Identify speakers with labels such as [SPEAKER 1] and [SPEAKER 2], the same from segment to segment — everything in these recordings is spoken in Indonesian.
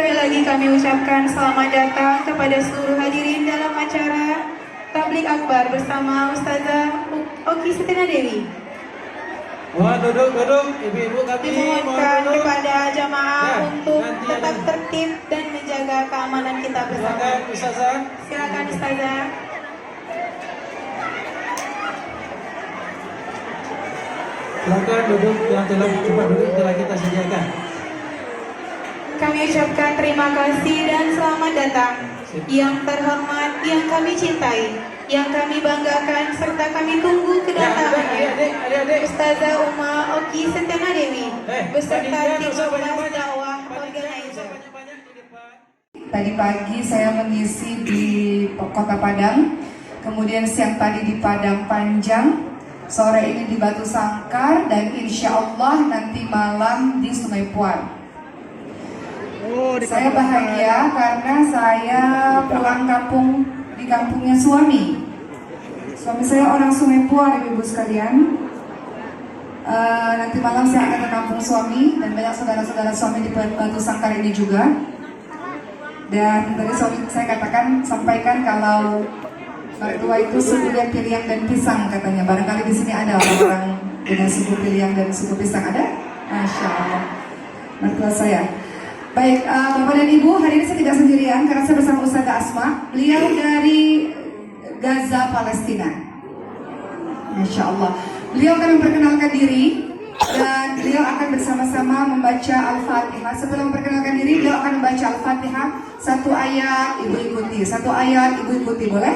[SPEAKER 1] Sekali lagi kami ucapkan selamat datang kepada seluruh hadirin dalam acara Tablik Akbar bersama Ustazah Oki Setina Dewi.
[SPEAKER 2] Mohon duduk, ibu-ibu kami
[SPEAKER 1] Dimohonkan
[SPEAKER 2] mohon duduk.
[SPEAKER 1] kepada jamaah
[SPEAKER 2] Ya,
[SPEAKER 1] untuk
[SPEAKER 2] nanti
[SPEAKER 1] tetap
[SPEAKER 2] ada.
[SPEAKER 1] tertib dan menjaga keamanan kita bersama.
[SPEAKER 2] Silakan Ustazah.
[SPEAKER 1] Silakan Ustazah.
[SPEAKER 2] Silakan duduk yang telah cepat duduk telah kita sediakan.
[SPEAKER 1] Kami ucapkan terima kasih dan selamat datang. Yang terhormat, yang kami cintai, yang kami banggakan, serta kami tunggu kedatangannya.
[SPEAKER 2] Adik-adik.
[SPEAKER 1] Ustazah Uma Oki Setina Dewi beserta tim
[SPEAKER 2] Banyak-banyak.
[SPEAKER 1] dakwah organizer.
[SPEAKER 2] Banyak-banyak di depan.
[SPEAKER 3] Tadi pagi saya mengisi di Kota Padang, kemudian siang tadi di Padang Panjang, sore ini di Batu Sangkar, dan insya Allah nanti malam di Sungai Puan. Saya bahagia karena saya pulang kampung di kampungnya suami. Suami saya orang Sungai Puan, ibu-ibu sekalian. Nanti malam saya akan ke kampung suami dan banyak saudara-saudara suami di Batu Sangkar ini juga. Dan tadi suami saya katakan, sampaikan kalau mertua itu suku dan piliang dan pisang katanya. Barangkali di sini ada orang-orang dengan suku piliang dan suku pisang, ada? Masya Allah, mertua saya. Baik, Bapak dan Ibu, hari ini saya tidak sendirian karena saya bersama Ustazah Asma. Beliau dari Gaza, Palestina. Masya Allah. Beliau akan memperkenalkan diri dan beliau akan bersama-sama membaca Al-Fatihah. Sebelum memperkenalkan diri, beliau akan membaca Al-Fatihah. Satu ayat, Ibu ikuti. Satu ayat, Ibu ikuti, boleh?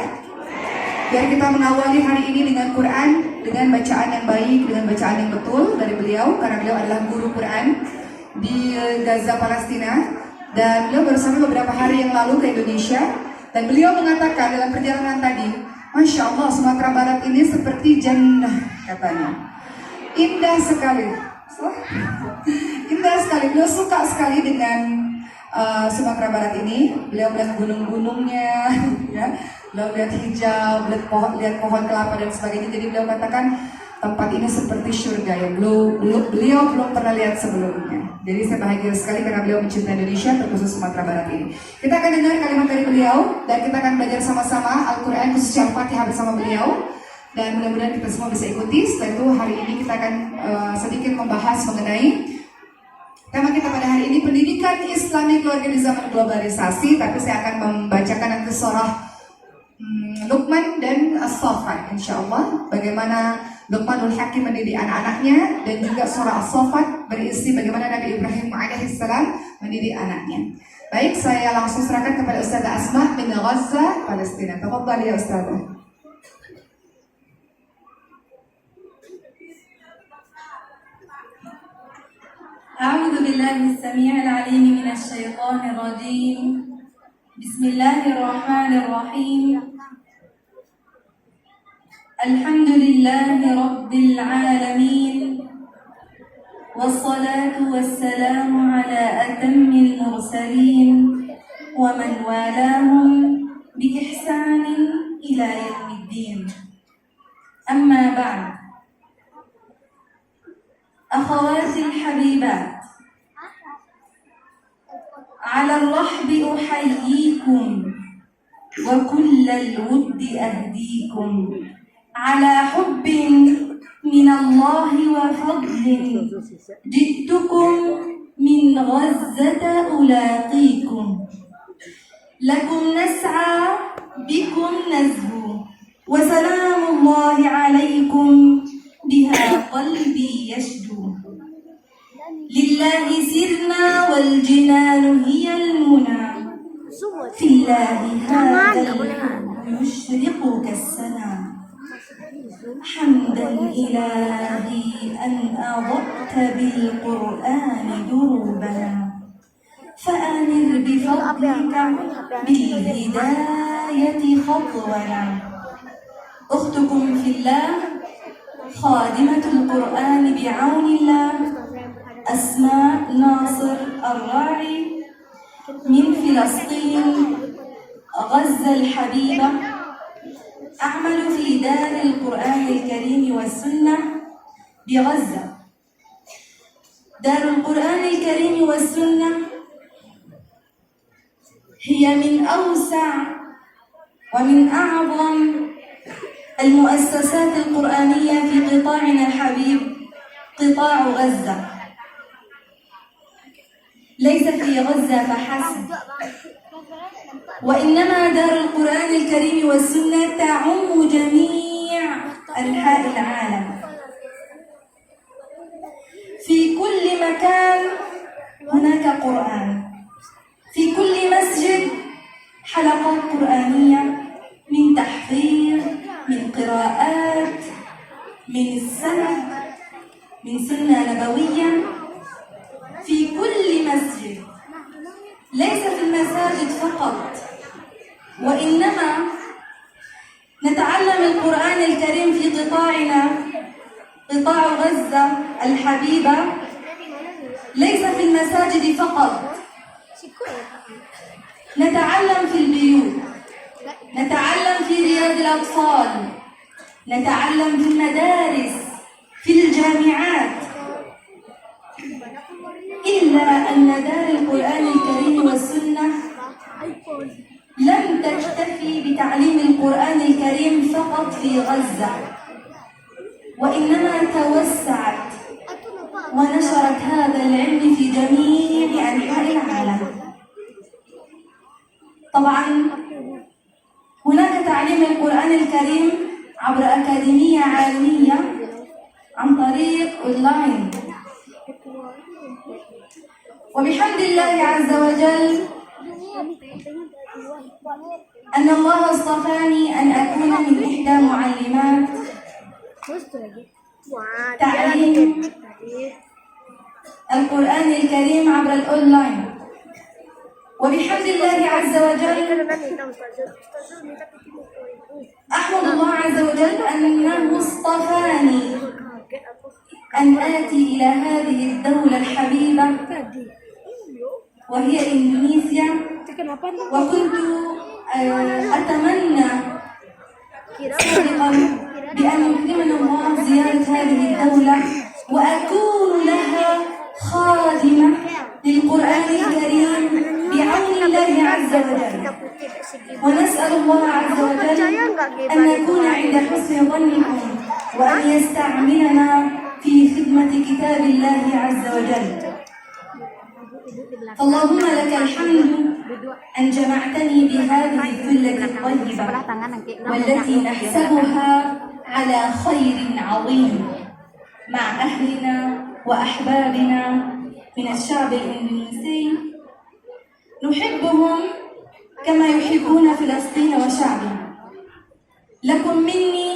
[SPEAKER 3] Biar kita mengawali hari ini dengan Quran, dengan bacaan yang baik, dengan bacaan yang betul dari beliau, karena beliau adalah guru Quran di Gaza, Palestina, dan beliau baru sampai beberapa hari yang lalu ke Indonesia, dan beliau mengatakan dalam perjalanan tadi, Masya Allah, Sumatera Barat ini seperti jannah, katanya. Indah sekali. Indah sekali. Beliau suka sekali dengan Sumatera Barat ini. Beliau melihat gunung-gunungnya, ya. Beliau lihat hijau, lihat pohon kelapa dan sebagainya. Jadi beliau katakan tempat ini seperti surga yang beliau belum pernah lihat sebelumnya. Jadi saya bahagia sekali karena beliau mencintai Indonesia, terkhusus Sumatera Barat ini. Kita akan dengar kalimat dari beliau dan kita akan belajar sama-sama Al-Quran khususnya Al-Fatihah bersama beliau. Dan mudah-mudahan kita semua bisa ikuti. Setelah itu hari ini kita akan sedikit membahas mengenai tema kita pada hari ini, pendidikan Islami keluarga di zaman globalisasi. Tapi saya akan membacakan nanti surah Luqman dan As-Saffat, insya Allah. Bagaimana Luqmanul Hakim mendidik anak-anaknya, dan juga surah As-Saffat berisi bagaimana Nabi Ibrahim alaihissalam mendidik anaknya. Baik, saya langsung serahkan kepada Ustazah Asma bin Gaza, Palestina. Tafadhal ya Ustazah.
[SPEAKER 4] أعوذ بالله السميع العليم من الشيطان الرجيم بسم الله الرحمن الرحيم الحمد لله رب العالمين والصلاة والسلام على أتم المرسلين ومن والاهم بإحسان إلى يوم الدين أما بعد أخواتي الحبيبات على الرحب أحييكم وكل الود أهديكم على حب من الله وفضل جئتكم من غزة ألاقيكم لكم نسعى بكم نزهو وسلام الله عليكم بها قلبي يشدو لله سرنا والجنان هي المنى في الله هذا الحب يشرق كالسنا حمدا إلهي أن أضأت بالقرآن دروبنا فأنر بفضلك بالهداية خطونا أختكم في الله خادمة القرآن بعون الله أسماء ناصر الراعي من فلسطين غزة الحبيبة أعمل في دار القرآن الكريم والسنة بغزة. دار القرآن الكريم والسنة هي من أوسع ومن أعظم المؤسسات القرآنية في قطاعنا الحبيب قطاع غزة. ليس في غزة فحسب، وإنما دار القرآن الكريم والسنة تعم جميع أنحاء العالم. في كل مكان هناك قرآن، في كل مسجد حلقات قرآنية من تحفيظ، من قراءات، من السند، من سنة نبوية، في كل مسجد. ليس في المساجد فقط، وإنما نتعلم القرآن الكريم في قطاعنا، قطاع غزة الحبيبة. ليس في المساجد فقط، نتعلم في البيوت، نتعلم في رياض الأطفال، نتعلم في المدارس، في الجامعات. إلا أن دار القرآن الكريم والسنة لم تكتفي بتعليم القرآن الكريم فقط في غزة، وإنما توسعت ونشرت هذا العلم في جميع أنحاء العالم. طبعا هناك تعليم القرآن الكريم عبر أكاديمية عالمية عن طريق أونلاين، وبحمد الله عز وجل أن الله اصطفاني أن أكون من إحدى معلمات تعليم القرآن الكريم عبر الأونلاين. وبحمد الله عز وجل أحمد الله عز وجل أنه اصطفاني أن آتي إلى هذه الدولة الحبيبة وهي إندونيسيا. وكنت أتمنى سابقا بأن يكرمنا الله زيارة هذه الدولة وأكون لها خادمة للقرآن الكريم بعون الله عز وجل. ونسأل الله عز وجل أن نكون عند حسن ظنكم وأن يستعملنا في خدمة كتاب الله عز وجل. اللهم لك الحمد أن جمعتني بهذه الثلة الطيبة والتي نحسبها على خير عظيم مع أهلنا وأحبابنا من الشعب الإندونيسي. نحبهم كما يحبون فلسطين وشعبها. لكم مني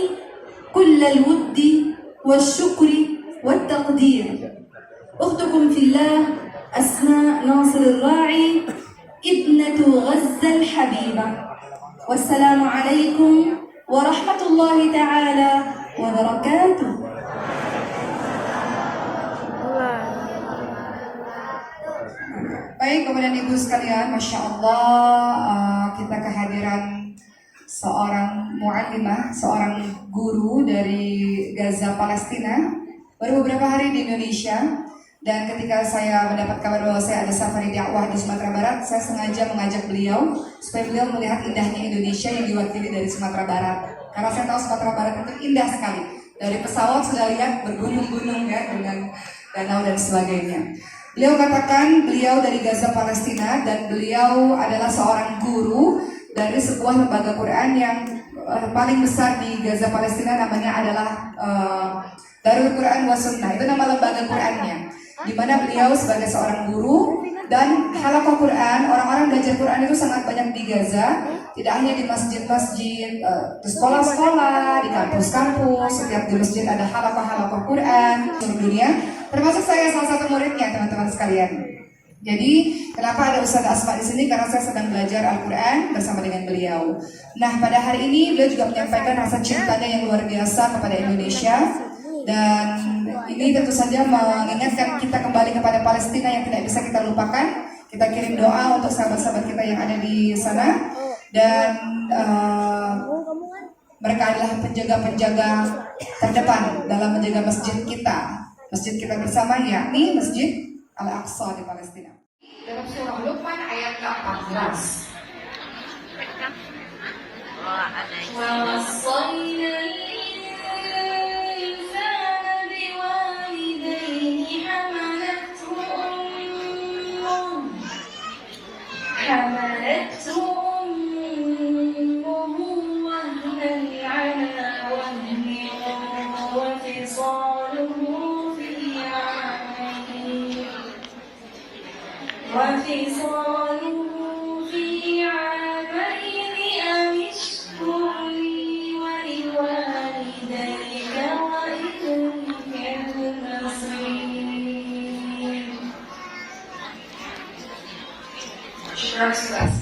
[SPEAKER 4] كل الود والشكر والتقدير. أختكم في الله أسماء ناصر الراعي، ابنة غزة الحبيبة. والسلام عليكم ورحمة الله تعالى وبركاته.
[SPEAKER 3] Baik, kemudian ibu sekalian, Masya Allah, kita kehadiran seorang mu'allimah, seorang guru dari Gaza, Palestina, baru beberapa hari di Indonesia. Dan ketika saya mendapat kabar bahwa saya ada safari dakwah di Sumatera Barat, saya sengaja mengajak beliau supaya beliau melihat indahnya Indonesia yang diwakili dari Sumatera Barat. Karena saya tahu Sumatera Barat itu indah sekali. Dari pesawat sudah lihat bergunung-gunung ya, dengan danau dan sebagainya. Beliau katakan beliau dari Gaza, Palestina, dan beliau adalah seorang guru dari sebuah lembaga Quran yang paling besar di Gaza, Palestina, namanya adalah Darul Quran wa Sunnah. Itu nama lembaga Qurannya, di mana beliau sebagai seorang guru dan halaqah Quran, orang-orang belajar Quran itu sangat banyak di Gaza, tidak hanya di masjid-masjid, di sekolah-sekolah, di kampus-kampus, setiap di masjid ada halaqah Quran seluruh dunia, termasuk saya salah satu muridnya, teman-teman sekalian. Jadi kenapa ada Ustaz Asma di sini? Karena saya sedang belajar Al-Quran bersama dengan beliau. Nah, pada hari ini beliau juga menyampaikan rasa cintanya yang luar biasa kepada Indonesia. Dan ini tentu saja mengingatkan kita kembali kepada Palestina yang tidak bisa kita lupakan. Kita kirim doa untuk sahabat-sahabat kita yang ada di sana. Dan mereka adalah penjaga-penjaga terdepan dalam menjaga masjid kita bersama, yakni Masjid Al-Aqsa di Palestina. Dalam surah Luqman ayat ke-14,
[SPEAKER 4] ووصينا الإنسان بوالديه حملته أمه وهنا على وهن وفصاله في عامين أن اشكر لي ولوالديك وإليك المصير.
[SPEAKER 3] Syukur Ustaz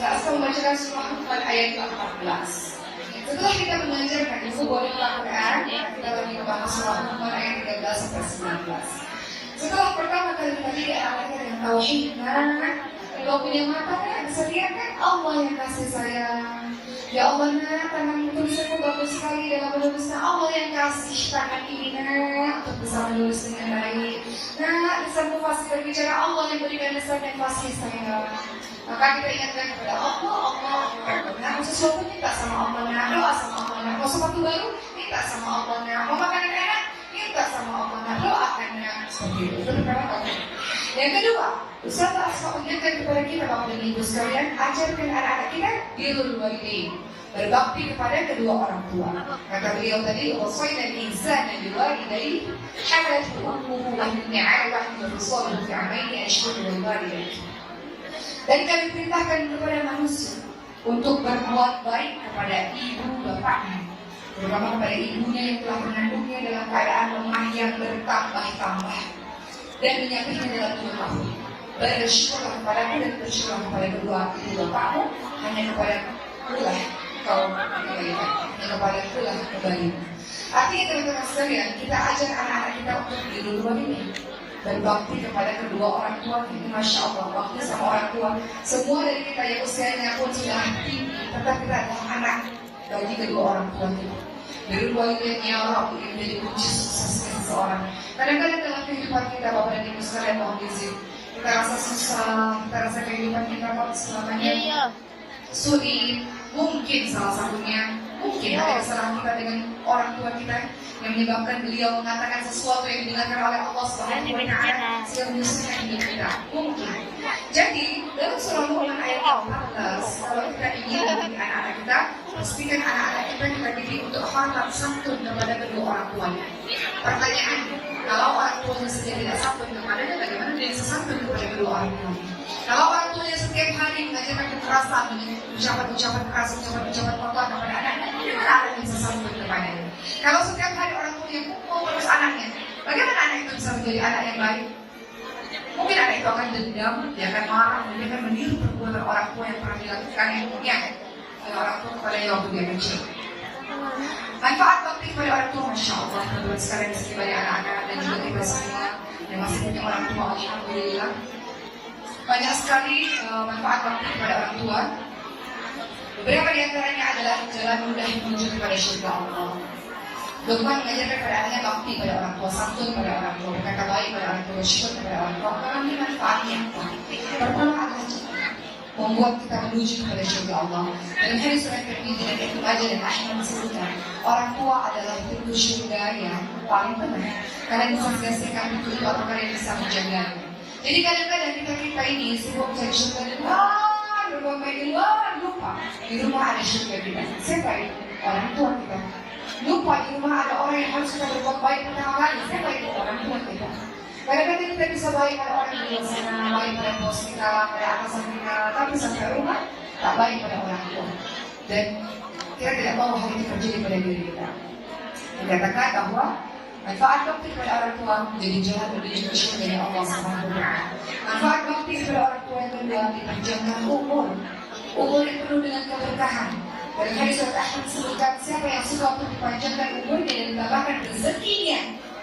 [SPEAKER 3] Asma membacakan surah Al-Furqan ayat 14. Setelah kita mengajarkan ilmu bawaan Al-Quran, kita lagi membahas surah Al-Furqan ayat 13 sampai 19. Setelah pertama kali kita lihat anak-anak yang tauhid, kalau punya mata kan bisa lihat kan Allah yang kasih sayang. Ya Allah nak, tangan tulisanmu bagus sekali dalam menulisnya. Allah yang kasih tangan ini nak untuk bisa menulis dengan baik. Nak, lisanmu fasih berbicara, Allah yang berikan lisan yang fasih sayang. Maka kita ingatkan kepada Allah. Nah, sesuatu minta sama Allah nak, doa sama Allah nak. Mau sepatu baru, minta sama Allah nak. Mau makanan enak, minta sama Allah nak. Doakan nak. Seperti itu. Itu pertama kali. Yang kedua, Ustaz Asma mengingatkan kepada kita Bapak dan Ibu sekalian, ajarkan anak-anak kita birrul walidain, berbakti kepada kedua orang tua. Kata beliau tadi, wasaina al-insana biwalidayhi hamalathu ummuhu wahnan 'ala wahnin wa fisaluhu fi 'amaini an ishkur li walidayk. Dan kami perintahkan kepada manusia untuk berbuat baik kepada ibu bapaknya, terutama kepada ibunya yang telah mengandungnya dalam keadaan lemah yang bertambah-tambah dan menyakitnya dalam 2 tahun. Bersyukurlah kepadaku dan bersyukurlah kepada kedua ibu bapakmu, hanya kepada kulah kau kembalikan, hanya kepada kulah kembali. Artinya teman-teman sekalian, kita ajar anak-anak kita untuk birrul walidain, berbakti kepada kedua orang tua. Ini Masya Allah, bakti sama orang tua. Semua dari kita yang usianya pun sudah tinggi, tetap kita adalah anak bagi kedua orang tua kita. Birrul walidain ya Allah yang menjadi kunci suksesnya seseorang. Kadang-kadang dalam kehidupan kita, Bapak dan Ibu sekalian, mohon izin, kita rasa susah, kita rasa kehidupan kita kok selamanya sulit. Mungkin salah satunya, mungkin ada kesalahan kita dengan orang tua kita yang menyebabkan beliau mengatakan sesuatu yang didengarkan oleh Allah Subhanahu wa Ta'ala sehingga menyusahkan hidup kita. Mungkin. Jadi dalam surah Luqman ayat 14, kalau kita ingin mendidik anak-anak kita, pastikan anak-anak kita dididik untuk hormat santun kepada kedua orang tuanya. Pertanyaan, kalau orang tuanya sendiri tidak santun kepadanya, bagaimana dia bisa santun kepada kedua orang tuanya? Kalau orang tuanya setiap hari mengajarkan kekerasan, ucapan-ucapan keras, ucapan-ucapan kotor kepada anaknya, bagaimana anaknya bisa santun kepadanya? Kalau setiap hari orang tuanya pukul terus anaknya, bagaimana anak itu bisa menjadi anak yang baik? Mungkin anak itu akan dendam, dia akan marah, dia akan meniru perbuatan orang tua yang pernah dilakukan oleh orang tua kepada yang waktu dia kecil. Manfaat bakti kepada orang tua, Masya Allah, teman-teman sekalian, meski banyak anak-anak dan juga kita semua yang masih punya orang tua, alhamdulillah. Banyak sekali manfaat bakti kepada orang tua. Beberapa di antaranya adalah jalan mudah menuju kepada surga Allah. Luqman mengajarkan kepada anaknya bakti pada orang tua, santun pada orang tua, berkata baik pada orang tua, syukur kepada orang tua. Karena ini manfaatnya. Pertama adalah membuat kita menuju kepada surga Allah. Dalam hadis surat Tirmidzi dan Ibnu Majah dan Ahmad disebutkan, orang tua adalah pintu surga yang paling tenang, karena disaksikan pintu itu atau karena bisa menjaganya. Jadi kadang-kadang kita ini sibuk mencari surga di luar, berbuat baik di luar, lupa di rumah ada surga kita. Siapa itu? Orang tua kita. Lupa di rumah ada orang yang harus kita berbuat baik pertama kali. Siapa itu? Orang tua kita. Kadang-kadang kita bisa baik pada orang di luar sana, baik pada bos kita, pada atasan kita, tapi sampai rumah tak baik pada orang tua. Dan kita tidak mau hal itu terjadi pada diri kita. Dikatakan bahwa manfaat bakti kepada orang tua menjadi jalan menuju ke surga Allah Subhanahu wa Ta'ala. Manfaat bakti kepada orang tua yang kedua, dipanjangkan umur yang penuh dengan keberkahan. Dari hadis surat Ahmad disebutkan, siapa yang suka untuk dipanjangkan umurnya dan ditambahkan rezekinya,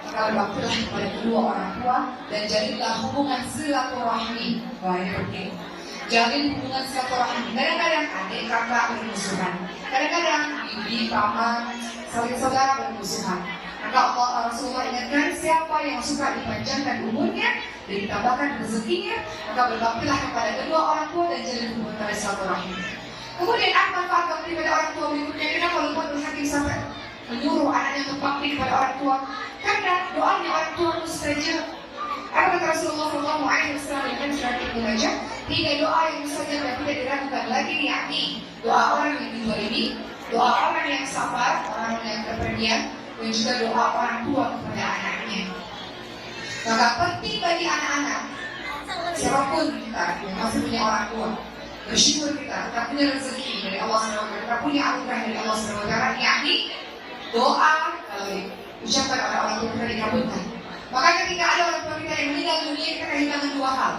[SPEAKER 3] maka berbaktilah kepada kedua orang tua dan jalinlah hubungan silaturahmi. Wah, ini penting. Jalin hubungan silaturahmi. Kadang-kadang adik kakak bermusuhan, kadang-kadang bibi, paman, saling saudara bermusuhan. Maka Allah Rasulullah ingatkan, siapa yang suka dipanjangkan umurnya dan ditambahkan rezekinya, maka berbaktilah kepada kedua orang tua dan jalin hubungan tali silaturahmi. Kemudian apa manfaat bakti pada orang tua berikutnya? Kenapa Luqmanul Hakim sampai menyuruh anaknya untuk bakti kepada orang tua? Karena doanya orang tua mustajab. Apa kata Rasulullah SAW yang surat Ibnu Majah? 3 doa yang mustajab dan tidak diragukan lagi, yakni doa orang yang dizalimi, doa orang yang sabar, orang yang kepergian, dan juga doa orang tua kepada anaknya. Maka penting bagi anak-anak, siapapun kita yang masih punya orang tua, bersyukur kita punya rezeki dari Allah SWT, kita punya anugerah dari Allah SWT, yakni doa kalau diucapkan oleh orang tua kita dikabulkan. Maka ketika ada orang tua kita yang meninggal dunia, kita kehilangan 2 hal.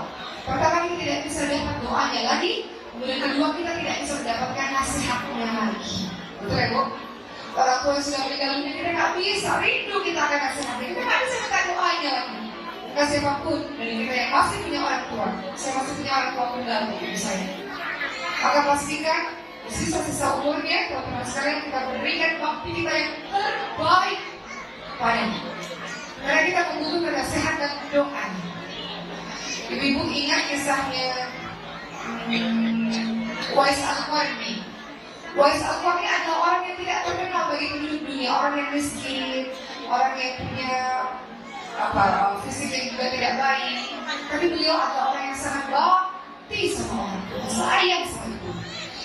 [SPEAKER 3] Pertama, kita tidak bisa dapat doanya lagi. Kemudian kedua, kita tidak bisa mendapatkan nasihatnya lagi. Betul ya Bu? Orang tua yang sudah meninggal dunia, kita nggak bisa rindu kita akan nasihatnya. Kita nggak bisa minta doanya lagi. Maka siapapun dari kita yang masih punya orang tua, saya masih punya orang tua tunggal di saya. Maka pastikan sisa-sisa umurnya, teman-teman sekalian, kita berikan bakti kita yang terbaik padanya. Karena kita membutuhkan nasihat dan doa. Ibu-ibu ingat kisahnya Uwais Al-Qarni. Uwais Al-Qarni adalah orang yang tidak terkenal bagi penduduk dunia, orang yang miskin, orang yang punya fisik yang juga tidak baik. Tapi beliau adalah orang yang sangat bakti sama orang tua, sayang sama ibu.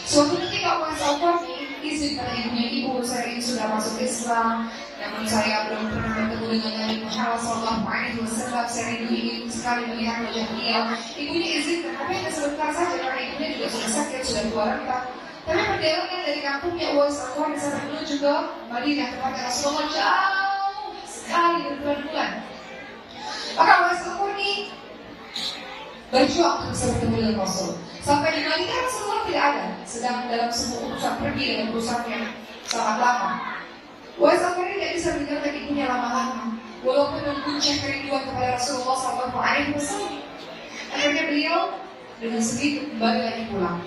[SPEAKER 3] Suatu ketika Uwais Al-Qarni izin pada ibunya, ibu saya ini sudah masuk Islam, namun saya belum pernah bertemu dengan Nabi Muhammad SAW. Saya rindu ingin sekali melihat wajah beliau. Ibunya izinkan, tapi hanya sebentar saja karena ibunya juga sudah sakit, sudah 2 renta. Tapi perjalanan dari kampungnya Uwais Al-Qarni sampai menuju ke Madinah tempatnya Rasulullah jauh sekali berbulan-bulan. Maka Uwais Al-Qarni berjuang untuk bisa bertemu dengan Rasul. Sampai di Madinah Rasulullah tidak ada, sedang dalam sebuah urusan pergi dengan urusan yang sangat lama. Uwais Al-Qarni tidak bisa meninggalkan ibunya lama-lama, walaupun mempunyai kerinduan kepada Rasulullah SAW. Akhirnya beliau dengan sedih kembali lagi pulang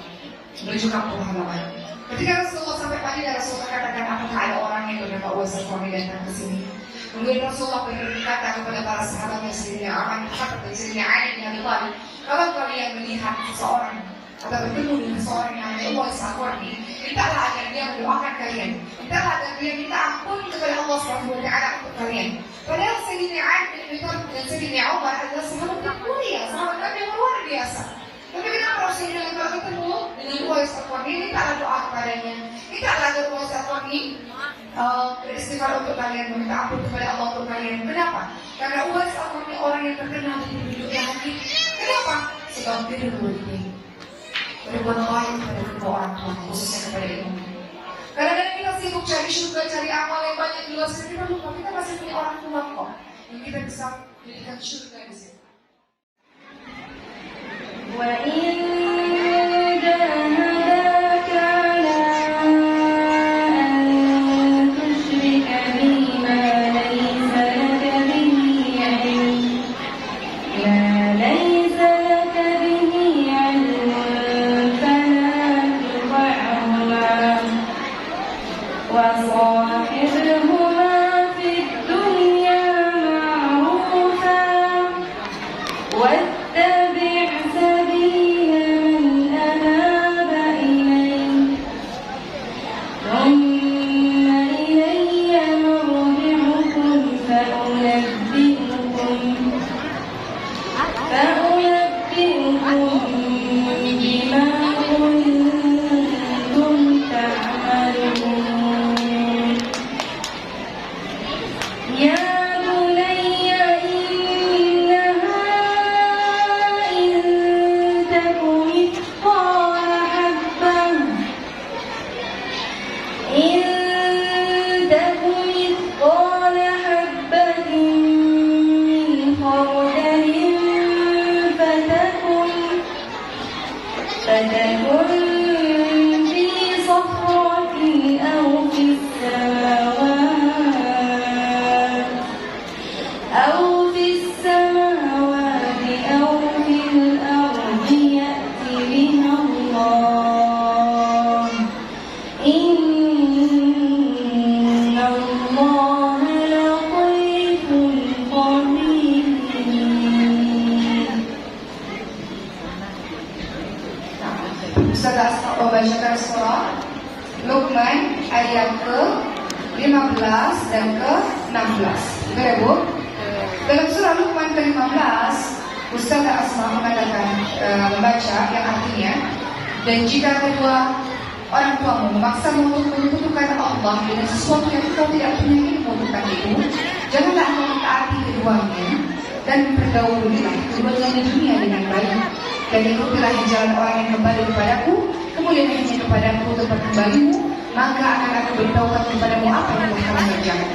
[SPEAKER 3] menuju kampung halaman. Ketika Rasulullah sampai Madinah, Rasulullah katakan, apakah ada orang yang bernama Uwais Al-Qarni datang ke sini? Kemudian Rasulullah berkata kepada para sahabatnya, Sayyidina Aman, dan Sayyidina Ali bin Abi Thalib, kalau kalian melihat seseorang atau bertemu dengan seseorang yang namanya Uwais Al-Qarni, mintalah agar dia mendoakan kalian, mintalah agar dia minta ampun kepada Allah SWT untuk kalian. Padahal Sayyidina Ali bin Abi Thalib dan Sayyidina Umar adalah sahabat yang mulia, sahabat yang luar biasa. Tapi kenapa Rasulullah kalau ketemu dengan Uwais Al-Qarni, mintalah doa kepadanya, mintalah agar Uwais Al-Qarni beristighfar untuk kalian, meminta ampun kepada Allah untuk kalian. Kenapa? Karena Uwais Al-Qarni orang yang terkenal di penduduknya hati. Kenapa? Sebab dia berbuat berbuat baik kepada kedua orang tua, khususnya kepada ibu. Kadang-kadang kita sibuk cari surga, cari amal yang banyak di luar sana, kita lupa kita masih punya orang tua kok yang kita bisa jadikan surga di sini.
[SPEAKER 4] وإن جاهداك على أن تشرك بي ما ليس لك به علم فلا تطعهما وصاحبهما في الدنيا معروفا واتبع سبيل
[SPEAKER 3] dalam surah Luqman ayat ke-15 dan ke-16. Betul ya Bu? Dalam surah Luqman ke-15, Ustazah Asma mengatakan membaca yang artinya, dan jika kedua orang tuamu memaksamu untuk menyekutukan Allah dengan sesuatu yang kau tidak punya ilmu tentang itu, janganlah engkau mentaati keduanya dan pergaulilah keduanya di dunia dengan baik, dan ikutilah jalan orang yang kembali kepadaku, kemudian hanya kepadaku tempat kembalimu, maka akan aku beritahukan kepadamu apa yang telah kamu kerjakan.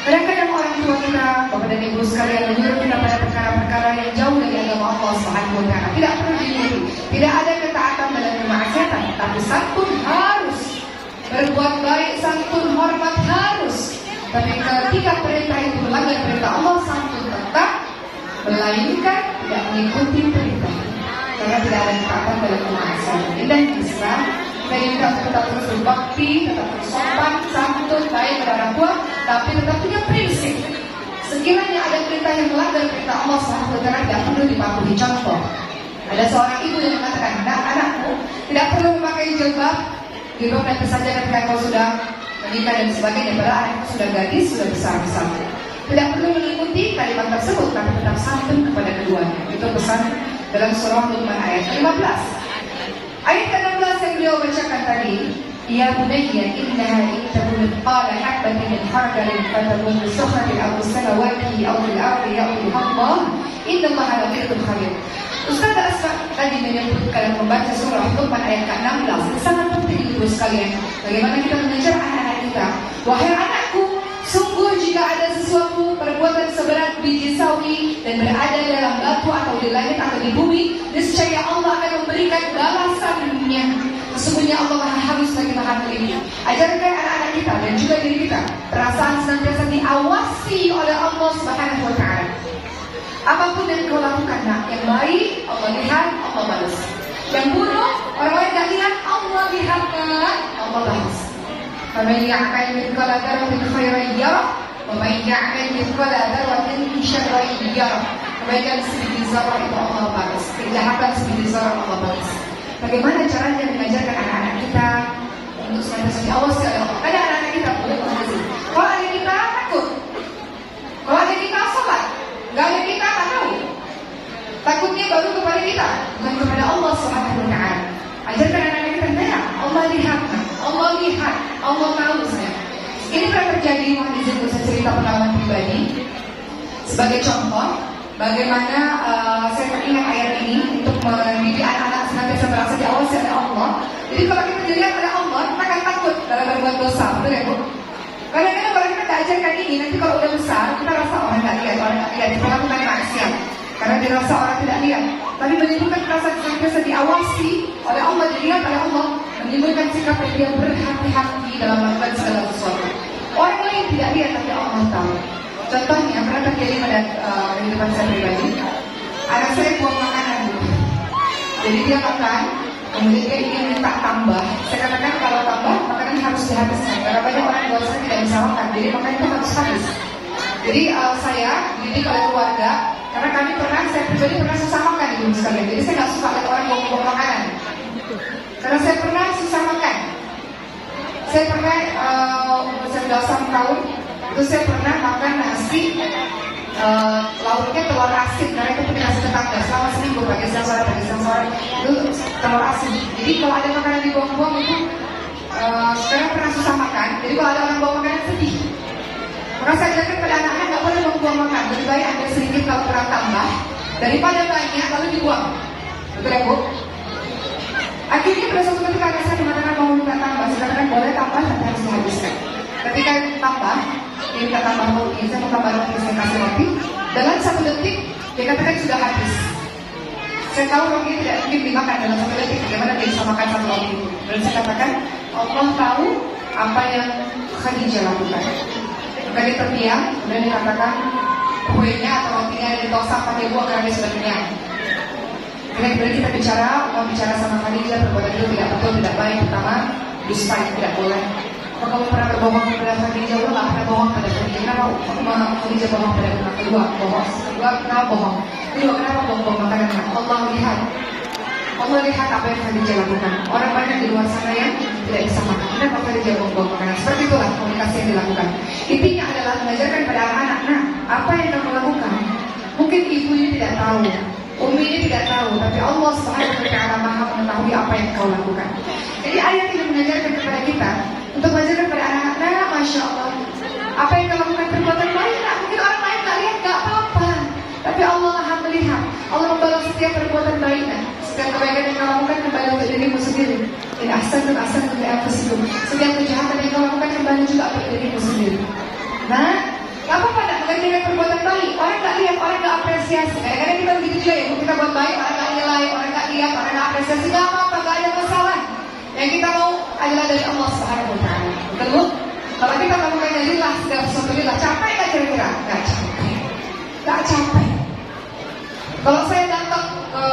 [SPEAKER 3] Kadang-kadang orang tua kita, Bapak dan Ibu sekalian, menyuruh kita pada perkara-perkara yang jauh dari agama Allah Subhanahu wa Ta'ala. Tidak perlu diikuti, tidak ada ketaatan dalam kemaksiatan, tapi santun harus, berbuat baik, santun, hormat harus. Tapi ketika perintah itu melanggar perintah Allah, santun tetap, melainkan tidak mengikuti perintah, karena tidak ada ketaatan dalam kemaksiatan. Dan Islam kita tetap terus berbakti, tetap terus sopan, santun, baik pada orang tua, tapi tetap punya prinsip. Sekiranya ada perintah yang melanggar perintah Allah SWT, tidak perlu dipatuhi. Contoh, ada seorang ibu yang mengatakan, anakku tidak perlu memakai jilbab, jilbab nanti saja ketika kau sudah menikah dan sebagainya. Padahal anakku sudah gadis, sudah besar-besar. Tidak perlu mengikuti kalimat tersebut, tapi tetap santun kepada keduanya. Itu pesan dalam surah Luqman ayat 15. Ayat ke-16 yang beliau bacakan tadi, Ya bunayya innaha in takun mithqala habatin min khardalin fatakun fi sakhratin aw fis samawati aw fil ardi ya'ti Allah, innallaha latifun khabir. Ustazah Asma tadi menyebutkan membaca surah Luqman ayat ke-16. Sangat penting Ibu sekalian, bagaimana kita mengajar anak-anak kita. Wahai anakku, sungguh jika ada sesuatu perbuatan seberat biji sawi dan berada dalam batu atau di langit atau di bumi, niscaya Allah akan memberikan balasannya. Sesungguhnya Allah Maha Halus lagi Maha Teliti. Ajarkan anak-anak kita dan juga diri kita perasaan senantiasa diawasi oleh Allah Subhanahu wa Ta'ala. Apapun yang kau lakukan, yang baik Allah lihat, Allah balas. Yang buruk orang lain tidak lihat, Allah lihat, Allah balas. فَمَنْ يَعْمَلْ مِثْقَالَ ذَرَّةٍ خَيْرًا يَرَهُ وَمَنْ يَعْمَلْ مِثْقَالَ ذَرَّةٍ شَرًّا يَرَهُ. Kebaikan sebiji zarah itu Allah balas, kejahatan sebiji zarah Allah balas. Bagaimana caranya mengajarkan anak-anak kita untuk senantiasa diawasi oleh Allah? Ada anak-anak kita boleh mengaji. Kalau ada kita takut, kalau ada kita sholat, nggak ada kita tak tahu. Takutnya baru kepada kita, bukan kepada Allah Subhanahu wa Ta'ala. Ajarkan anak-anak kita, nah, Allah lihat, Allah lihat, Allah tahu saya. Ini pernah terjadi, mohon izin saya cerita pengalaman pribadi. Sebagai contoh, bagaimana saya teringat ayat ini untuk mendidik anak-anak senantiasa merasa diawasi oleh Allah. Jadi kalau kita dilihat oleh Allah, kita akan takut dalam berbuat dosa, betul ya Bu? Kadang-kadang kalau kita tidak ajarkan ini, nanti kalau udah besar, kita rasa orang nggak lihat, kita lakukan maksiat. Karena dirasa orang tidak lihat, tapi menimbulkan rasa senantiasa diawasi oleh Allah, dilihat oleh Allah, menimbulkan sikap yang dia berhati-hati dalam melakukan segala sesuatu. Orang lain tidak lihat, tapi Allah tahu. Contohnya pernah terjadi pada kehidupan saya pribadi. Anak saya buang makanan dulu. Jadi dia makan, kemudian dia ingin minta tambah. Saya katakan kalau tambah makanan harus dihabiskan, karena banyak orang tua saya tidak bisa makan, jadi makanan itu harus habis. Jadi saya dididik oleh keluarga, karena saya pribadi pernah susah makan Ibu sekalian. Jadi saya nggak suka lihat orang buang makanan, karena saya pernah susah makan. Saya pernah saya 9 tahun, itu saya pernah makan nasi lauknya telur asin, karena itu punya nasi tetangga selama seminggu, pagi siang sore itu telur asin. Jadi kalau ada makanan dibuang-buang itu sekarang pernah susah makan. Jadi kalau ada orang bawa makanan sedih. Maka saya ajarkan pada anak-anak nggak boleh membuang makan. Lebih baik ambil sedikit kalau kurang tambah daripada banyak lalu dibuang. Betul ya Bu? Akhirnya pada suatu ketika anak saya mengatakan mau minta tambah, saya katakan boleh tambah tapi harus dihabiskan. Ketika tambah, dia minta tambah roti, saya mau tambah roti, saya kasih roti. Dalam 1 detik dia katakan sudah habis. Saya tahu roti tidak mungkin dimakan dalam 1 detik. Bagaimana dia bisa makan 1 roti itu? Dan saya katakan Allah tahu apa yang Khadijah lakukan. Maka dia terdiam, kemudian dia katakan kuenya atau rotinya ditosang pakai buah karena dia sudah kenyang. Kemudian kita bicara sama Khadijah, perbuatan itu tidak betul, tidak baik. Pertama, dusta, tidak boleh. Kalau kamu pernah berbohong kepada Khadijah, Allah nggak pernah bohong pada Khadijah. Kenapa Khadijah bohong pada kita? Kedua, bohong. Kedua, kenapa bohong? Kedua, kenapa bohong makanan? Allah lihat. Allah lihat apa yang Khadijah lakukan. Orang banyak di luar sana yang tidak bisa makan. Kenapa Khadijah membawa makanan? Seperti itulah komunikasi yang dilakukan. Intinya adalah mengajarkan pada anak-anak. Nah, apa yang kamu lakukan? Mungkin ibu ini tidak tahu, umi ini tidak tahu, tapi Allah Subhanahu wa Ta'ala Maha mengetahui apa yang kau lakukan. Jadi ayat ini mengajarkan kepada kita untuk mengajarkan kepada anak-anak. Nah, masya Allah, apa yang kau lakukan perbuatan baik. Nah, mungkin orang lain tak lihat, tak apa-apa. Tapi Allah Maha melihat. Allah membalas setiap perbuatan baik. Setiap kebaikan yang kau lakukan kembali untuk dirimu sendiri. Dan ahsantum ahsantum li anfusikum. Setiap kejahatan yang kau lakukan kembali juga untuk dirimu sendiri. Nah, gak apa-apa nak mengerjakan perbuatan baik. Orang gak lihat, orang gak apresiasi. Kadang-kadang kita begitu juga ya, kita buat baik, orang gak nilai, orang gak lihat, orang gak apresiasi. Gak apa-apa, gak ada masalah. Yang kita mau adalah dari Allah Subhanahu wa Ta'ala. Betul? Kalau kita melakukannya lillah, segala sesuatu lillah, capek gak kira-kira? Gak capek. Gak capek. Kalau saya datang ke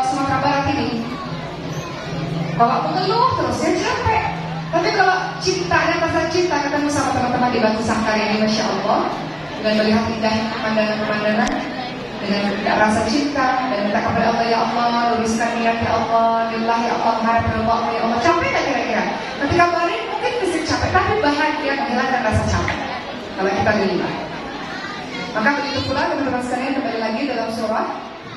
[SPEAKER 3] Sumatera Barat ini, kalau mengeluh terus, saya capek. Tapi kalau cinta dan rasa cinta ketemu sama teman-teman di Batu Sangkar ini, Masya Allah, dengan melihat indah pemandangan-pemandangan, dengan rasa cinta, dan minta kepada Allah, ya Allah, luruskan niat ya Allah, lillah ya Allah, harap Allah, ya Allah. Capek gak kira-kira? Nanti kabarin mungkin bisa capek, tapi bahagia menghilangkan rasa capek. Kalau kita lillah. Maka begitu pula teman-teman sekalian, kembali lagi dalam surah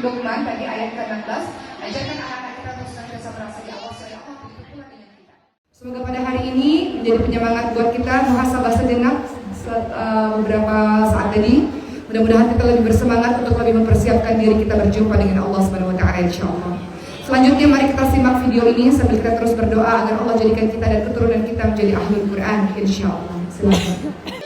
[SPEAKER 3] Luqman tadi ayat ke-16, ajarkan anak-anak kita untuk senantiasa merasa di Allah, ya Allah, begitu pula dengan kita. Semoga pada hari ini menjadi penyemangat buat kita muhasabah sejenak beberapa saat tadi. Mudah-mudahan kita lebih bersemangat untuk lebih mempersiapkan diri kita berjumpa dengan Allah Subhanahu wa Ta'ala insyaallah. Selanjutnya mari kita simak video ini sambil kita terus berdoa agar Allah jadikan kita dan keturunan kita menjadi ahlul Quran insyaallah. Silakan.